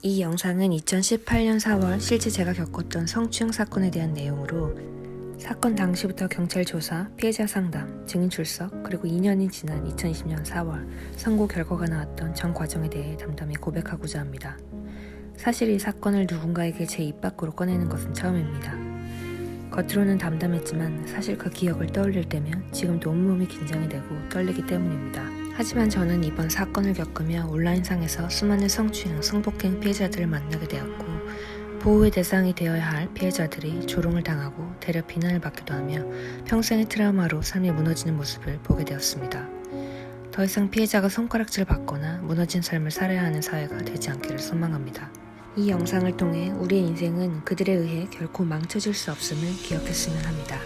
이 영상은 2018년 4월 실제 제가 겪었던 성추행 사건에 대한 내용으로 사건 당시부터 경찰 조사, 피해자 상담, 증인 출석, 그리고 2년이 지난 2020년 4월 선고 결과가 나왔던 전 과정에 대해 담담히 고백하고자 합니다. 사실 이 사건을 누군가에게 제 입 밖으로 꺼내는 것은 처음입니다. 겉으로는 담담했지만 사실 그 기억을 떠올릴 때면 지금도 온몸이 긴장이 되고 떨리기 때문입니다. 하지만 저는 이번 사건을 겪으며 온라인상에서 수많은 성추행, 성폭행 피해자들을 만나게 되었고 보호의 대상이 되어야 할 피해자들이 조롱을 당하고 대려 비난을 받기도 하며 평생의 트라우마로 삶이 무너지는 모습을 보게 되었습니다. 더 이상 피해자가 손가락질 받거나 무너진 삶을 살아야 하는 사회가 되지 않기를 소망합니다. 이 영상을 통해 우리의 인생은 그들에 의해 결코 망쳐질 수 없음을 기억했으면 합니다.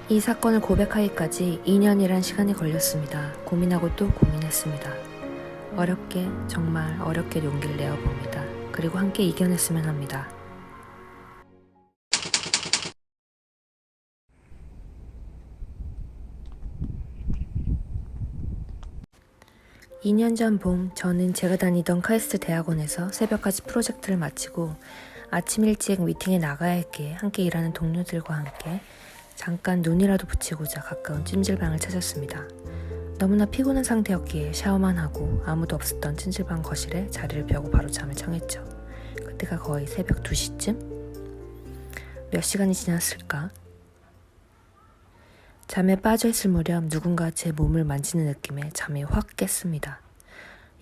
이 사건을 고백하기까지 2년이란 시간이 걸렸습니다. 고민하고 또 고민했습니다. 어렵게, 정말 어렵게 용기를 내어봅니다. 그리고 함께 이겨냈으면 합니다. (2년) 전 봄, 저는 제가 다니던 카이스트 대학원에서 새벽까지 프로젝트를 마치고 아침 일찍 미팅에 나가야 했기에 함께 일하는 동료들과 함께 잠깐 눈이라도 붙이고자 가까운 찜질방을 찾았습니다. 너무나 피곤한 상태였기에 샤워만 하고 아무도 없었던 찜질방 거실에 자리를 비우고 바로 잠을 청했죠. 그때가 거의 새벽 2시쯤? 몇 시간이 지났을까? 잠에 빠져있을 무렵 누군가 제 몸을 만지는 느낌에 잠이 확 깼습니다.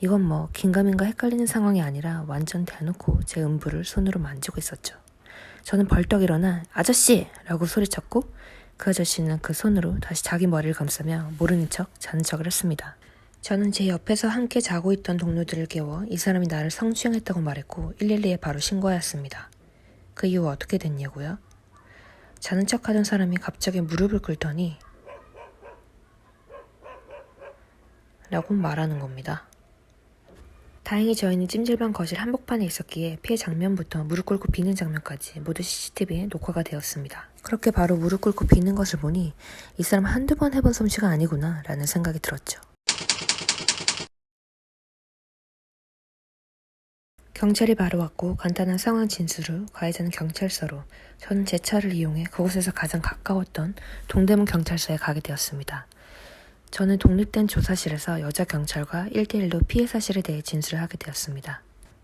이건 뭐 긴가민가 헷갈리는 상황이 아니라 완전 대놓고 제 음부를 손으로 만지고 있었죠. 저는 벌떡 일어나 아저씨! 라고 소리쳤고 그 아저씨는 그 손으로 다시 자기 머리를 감싸며 모르는 척 자는 척을 했습니다. 저는 제 옆에서 함께 자고 있던 동료들을 깨워 이 사람이 나를 성추행했다고 말했고 112에 바로 신고하였습니다. 그 이후 어떻게 됐냐고요? 자는 척하던 사람이 갑자기 무릎을 꿇더니 라고 말하는 겁니다. 다행히 저희는 찜질방 거실 한복판에 있었기에 피해 장면부터 무릎 꿇고 비는 장면까지 모두 CCTV에 녹화가 되었습니다. 그렇게 바로 무릎 꿇고 비는 것을 보니 이 사람 한두 번 해본 솜씨가 아니구나 라는 생각이 들었죠. 경찰이 바로 왔고 간단한 상황 진술 후 가해자는 경찰서로, 저는 제 차를 이용해 그곳에서 가장 가까웠던 동대문 경찰서에 가게 되었습니다. 저는 독립된 조사실에서 여자 경찰과 1대1로 피해 사실에 대해 진술을 하게 되었습니다.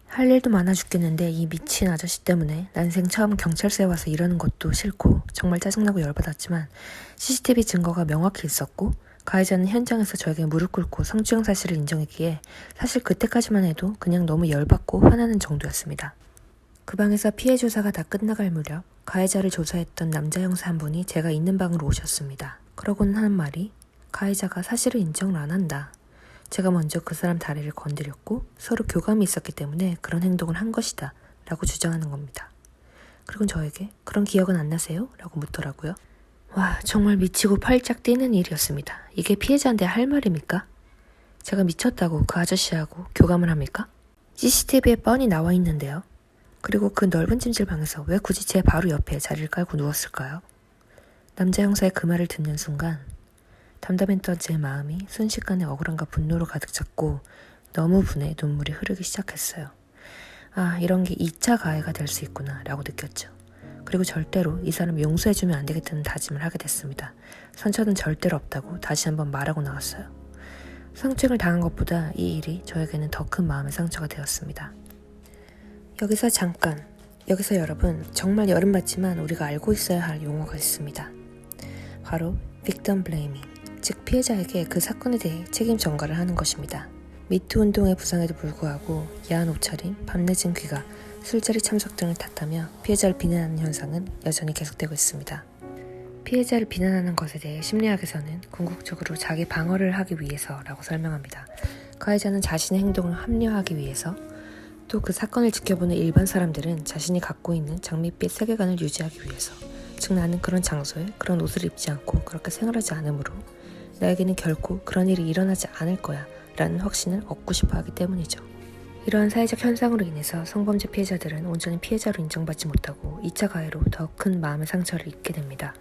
할 일도 많아 죽겠는데 이 미친 아저씨 때문에 난생 처음 경찰서에 와서 이러는 것도 싫고 정말 짜증나고 열받았지만 CCTV 증거가 명확히 있었고 가해자는 현장에서 저에게 무릎 꿇고 성추행 사실을 인정했기에 사실 그때까지만 해도 그냥 너무 열받고 화나는 정도였습니다. 그 방에서 피해 조사가 다 끝나갈 무렵 가해자를 조사했던 남자 형사 한 분이 제가 있는 방으로 오셨습니다. 그러고는 하는 말이 가해자가 사실을 인정을 안 한다. 제가 먼저 그 사람 다리를 건드렸고 서로 교감이 있었기 때문에 그런 행동을 한 것이다 라고 주장하는 겁니다. 그리고 저에게 그런 기억은 안 나세요? 라고 묻더라고요. 와, 정말 미치고 팔짝 뛰는 일이었습니다. 이게 피해자한테 할 말입니까? 제가 미쳤다고 그 아저씨하고 교감을 합니까? CCTV에 뻔히 나와 있는데요. 그리고 그 넓은 찜질방에서 왜 굳이 제 바로 옆에 자리를 깔고 누웠을까요? 남자 형사의 그 말을 듣는 순간 담담했던 제 마음이 순식간에 억울함과 분노로 가득 찼고 너무 분해 눈물이 흐르기 시작했어요. 아, 이런 게 2차 가해가 될 수 있구나 라고 느꼈죠. 그리고 절대로 이 사람 용서해주면 안 되겠다는 다짐을 하게 됐습니다. 상처는 절대로 없다고 다시 한번 말하고 나왔어요. 성추행을 당한 것보다 이 일이 저에게는 더 큰 마음의 상처가 되었습니다. 여기서 여러분, 정말 여름 맞지만 우리가 알고 있어야 할 용어가 있습니다. 바로 victim blaming, 즉 피해자에게 그 사건에 대해 책임 전가를 하는 것입니다. 미투 운동의 부상에도 불구하고 야한 옷차림, 밤늦은 귀가, 술자리 참석 등을 탓하며 피해자를 비난하는 현상은 여전히 계속되고 있습니다. 피해자를 비난하는 것에 대해 심리학에서는 궁극적으로 자기 방어를 하기 위해서라고 설명합니다. 가해자는 자신의 행동을 합리화하기 위해서, 또 그 사건을 지켜보는 일반 사람들은 자신이 갖고 있는 장밋빛 세계관을 유지하기 위해서, 즉 나는 그런 장소에 그런 옷을 입지 않고 그렇게 생활하지 않으므로 나에게는 결코 그런 일이 일어나지 않을 거야 라는 확신을 얻고 싶어 하기 때문이죠. 이러한 사회적 현상으로 인해서 성범죄 피해자들은 온전히 피해자로 인정받지 못하고 2차 가해로 더 큰 마음의 상처를 입게 됩니다.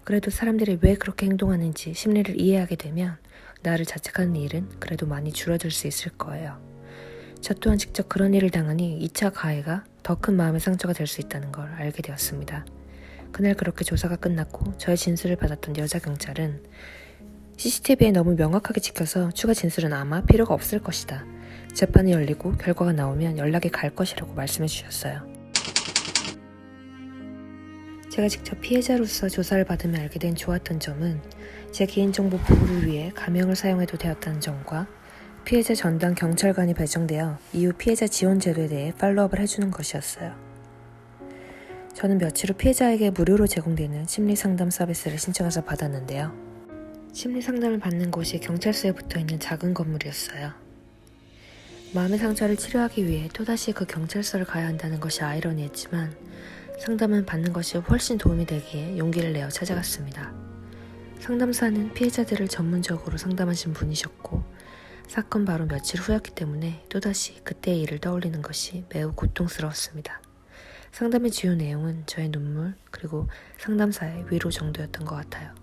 그래도 사람들이 왜 그렇게 행동하는지 심리를 이해하게 되면 나를 자책하는 일은 그래도 많이 줄어들 수 있을 거예요. 저 또한 직접 그런 일을 당하니 2차 가해가 더 큰 마음의 상처가 될 수 있다는 걸 알게 되었습니다. 그날 그렇게 조사가 끝났고 저의 진술을 받았던 여자 경찰은 CCTV에 너무 명확하게 찍혀서 추가 진술은 아마 필요가 없을 것이다. 재판이 열리고 결과가 나오면 연락이 갈 것이라고 말씀해 주셨어요. 제가 직접 피해자로서 조사를 받으며 알게 된 좋았던 점은 제 개인정보 보호를 위해 가명을 사용해도 되었다는 점과 피해자 전담 경찰관이 배정되어 이후 피해자 지원 제도에 대해 팔로우업을 해주는 것이었어요. 저는 며칠 후 피해자에게 무료로 제공되는 심리상담 서비스를 신청해서 받았는데요. 심리상담을 받는 곳이 경찰서에 붙어있는 작은 건물이었어요. 마음의 상처를 치료하기 위해 또다시 그 경찰서를 가야 한다는 것이 아이러니했지만 상담은 받는 것이 훨씬 도움이 되기에 용기를 내어 찾아갔습니다. 상담사는 피해자들을 전문적으로 상담하신 분이셨고 사건 바로 며칠 후였기 때문에 또다시 그때의 일을 떠올리는 것이 매우 고통스러웠습니다. 상담의 주요 내용은 저의 눈물 그리고 상담사의 위로 정도였던 것 같아요.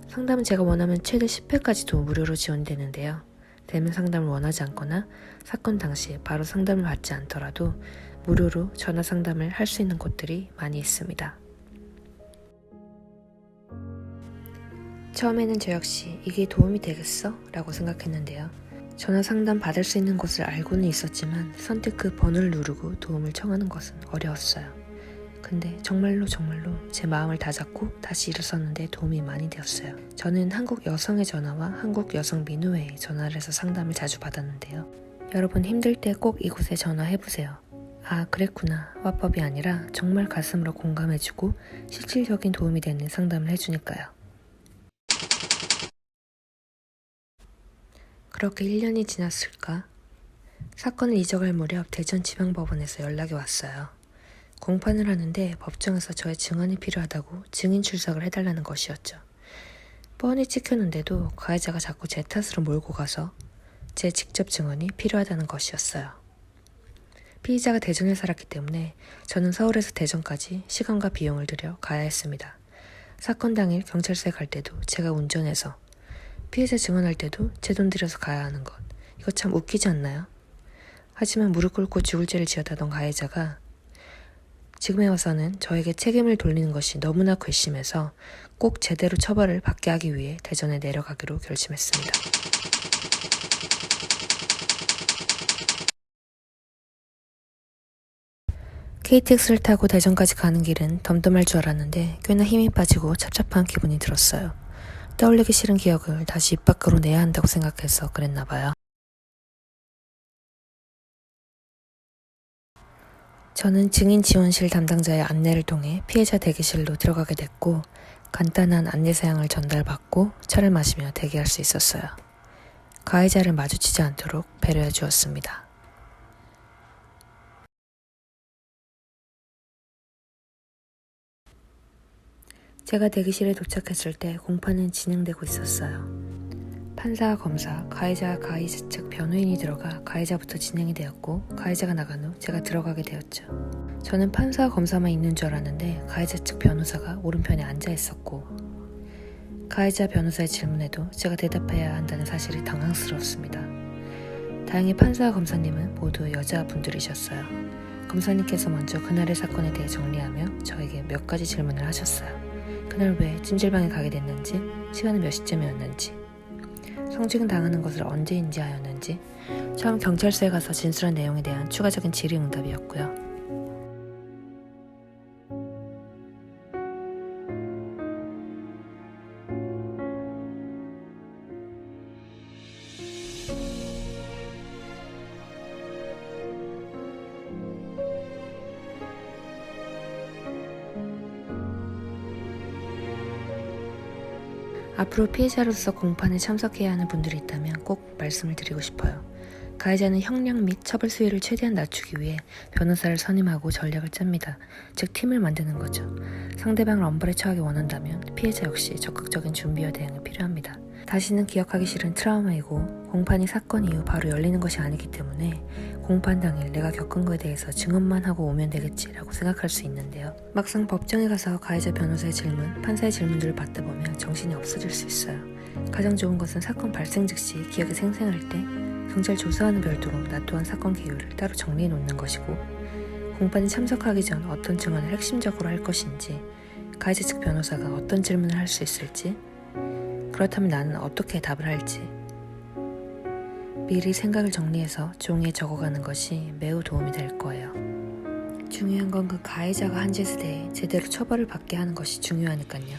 상담은 제가 원하면 최대 10회까지도 무료로 지원되는데요. 대면 상담을 원하지 않거나 사건 당시 바로 상담을 받지 않더라도 무료로 전화 상담을 할 수 있는 곳들이 많이 있습니다. 처음에는 저 역시 이게 도움이 되겠어? 라고 생각했는데요. 전화 상담 받을 수 있는 곳을 알고는 있었지만 선뜻 그 번호를 누르고 도움을 청하는 것은 어려웠어요. 근데 정말로 제 마음을 다잡고 다시 일어섰는데 도움이 많이 되었어요. 저는 한국 여성의 전화와 한국 여성 민우회에 전화를 해서 상담을 자주 받았는데요. 여러분 힘들 때 꼭 이곳에 전화해보세요. 아, 그랬구나. 화법이 아니라 정말 가슴으로 공감해주고 실질적인 도움이 되는 상담을 해주니까요. 그렇게 1년이 지났을까? 사건을 잊어갈 무렵 대전지방법원에서 연락이 왔어요. 공판을 하는데 법정에서 저의 증언이 필요하다고 증인 출석을 해달라는 것이었죠. 뻔히 찍혔는데도 가해자가 자꾸 제 탓으로 몰고 가서 제 직접 증언이 필요하다는 것이었어요. 피의자가 대전에 살았기 때문에 저는 서울에서 대전까지 시간과 비용을 들여 가야 했습니다. 사건 당일 경찰서에 갈 때도 제가 운전해서 피해자 증언할 때도 제 돈 들여서 가야 하는 것. 이거 참 웃기지 않나요? 하지만 무릎 꿇고 죽을 죄를 지었다던 가해자가 지금에 와서는 저에게 책임을 돌리는 것이 너무나 괘씸해서 꼭 제대로 처벌을 받게 하기 위해 대전에 내려가기로 결심했습니다. KTX를 타고 대전까지 가는 길은 덤덤할 줄 알았는데 꽤나 힘이 빠지고 찹찹한 기분이 들었어요. 떠올리기 싫은 기억을 다시 입 밖으로 내야 한다고 생각해서 그랬나 봐요. 저는 증인 지원실 담당자의 안내를 통해 피해자 대기실로 들어가게 됐고 간단한 안내 사항을 전달받고 차를 마시며 대기할 수 있었어요. 가해자를 마주치지 않도록 배려해 주었습니다. 제가 대기실에 도착했을 때 공판은 진행되고 있었어요. 판사, 검사, 가해자 측 변호인이 들어가 가해자부터 진행이 되었고 가해자가 나간 후 제가 들어가게 되었죠. 저는 판사, 검사만 있는 줄 알았는데 가해자 측 변호사가 오른편에 앉아 있었고 가해자 변호사의 질문에도 제가 대답해야 한다는 사실이 당황스러웠습니다. 다행히 판사와 검사님은 모두 여자분들이셨어요. 검사님께서 먼저 그날의 사건에 대해 정리하며 저에게 몇 가지 질문을 하셨어요. 그날 왜 찜질방에 가게 됐는지, 시간은 몇 시쯤이었는지, 성추행 당하는 것을 언제 인지하였는지, 처음 경찰서에 가서 진술한 내용에 대한 추가적인 질의응답이었고요. 앞으로 피해자로서 공판에 참석해야 하는 분들이 있다면 꼭 말씀을 드리고 싶어요. 가해자는 형량 및 처벌 수위를 최대한 낮추기 위해 변호사를 선임하고 전략을 짭니다. 즉 팀을 만드는 거죠. 상대방을 엄벌에 처하기 원한다면 피해자 역시 적극적인 준비와 대응이 필요합니다. 다시는 기억하기 싫은 트라우마이고 공판이 사건 이후 바로 열리는 것이 아니기 때문에 공판 당일 내가 겪은 거에 대해서 증언만 하고 오면 되겠지라고 생각할 수 있는데요. 막상 법정에 가서 가해자 변호사의 질문, 판사의 질문들을 받다 보면 정신이 없어질 수 있어요. 가장 좋은 것은 사건 발생 즉시 기억이 생생할 때 경찰 조사와는 별도로 나 또한 사건 개요를 따로 정리해 놓는 것이고, 공판에 참석하기 전 어떤 증언을 핵심적으로 할 것인지, 가해자 측 변호사가 어떤 질문을 할 수 있을지, 그렇다면 나는 어떻게 답을 할지 미리 생각을 정리해서 종이에 적어가는 것이 매우 도움이 될 거예요. 중요한 건 그 가해자가 한 짓에 대해 제대로 처벌을 받게 하는 것이 중요하니까요.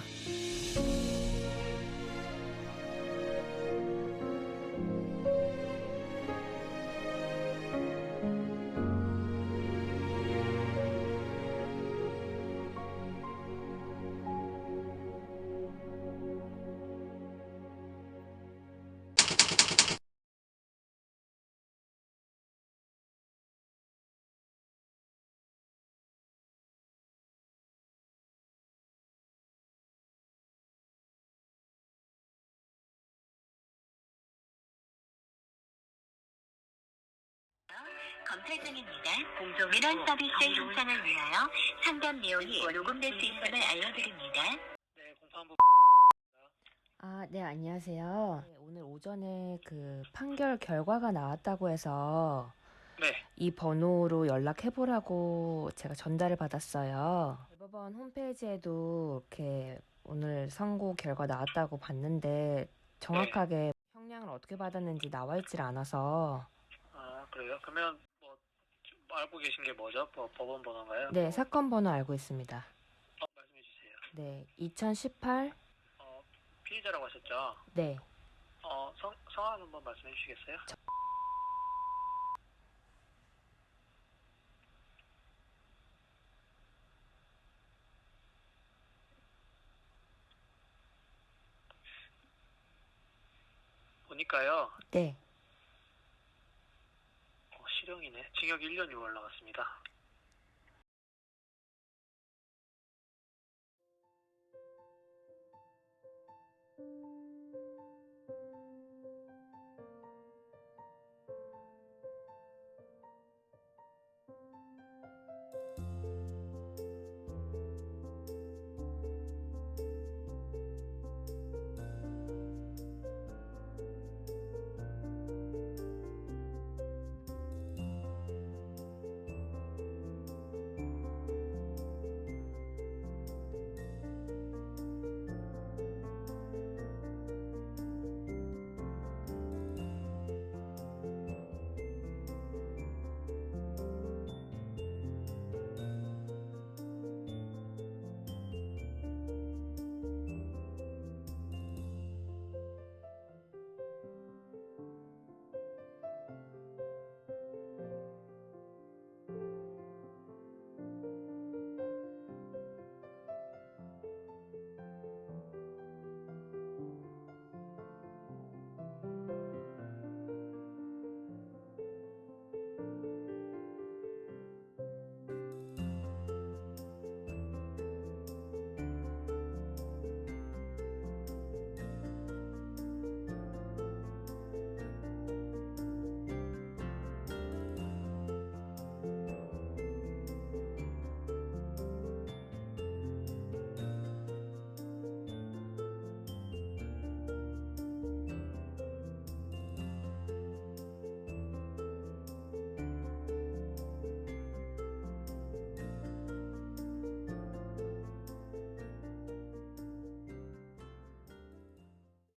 검찰청입니다. 민원 서비스 신청을 위하여 상담 내용이 녹음될 수 있음을 알려드립니다. 네, 공판부. 네, 안녕하세요. 네, 오늘 오전에 그 판결 결과가 나왔다고 해서 네, 이 번호로 연락해보라고 제가 전달을 받았어요. 대법원 홈페이지에도 이렇게 오늘 선고 결과 나왔다고 봤는데 정확하게 형량을 어떻게 받았는지 나와 있질 않아서. 그래요? 그러면 뭐 알고 계신 게 뭐죠? 법원 번호인가요? 네, 사건 번호 알고 있습니다. 말씀해 주세요. 네, 2018. 피해자라고 하셨죠? 네, 성함 한번 말씀해 주시겠어요? 보니까요, 네. 실형이네. 징역 1년 6월 나왔습니다.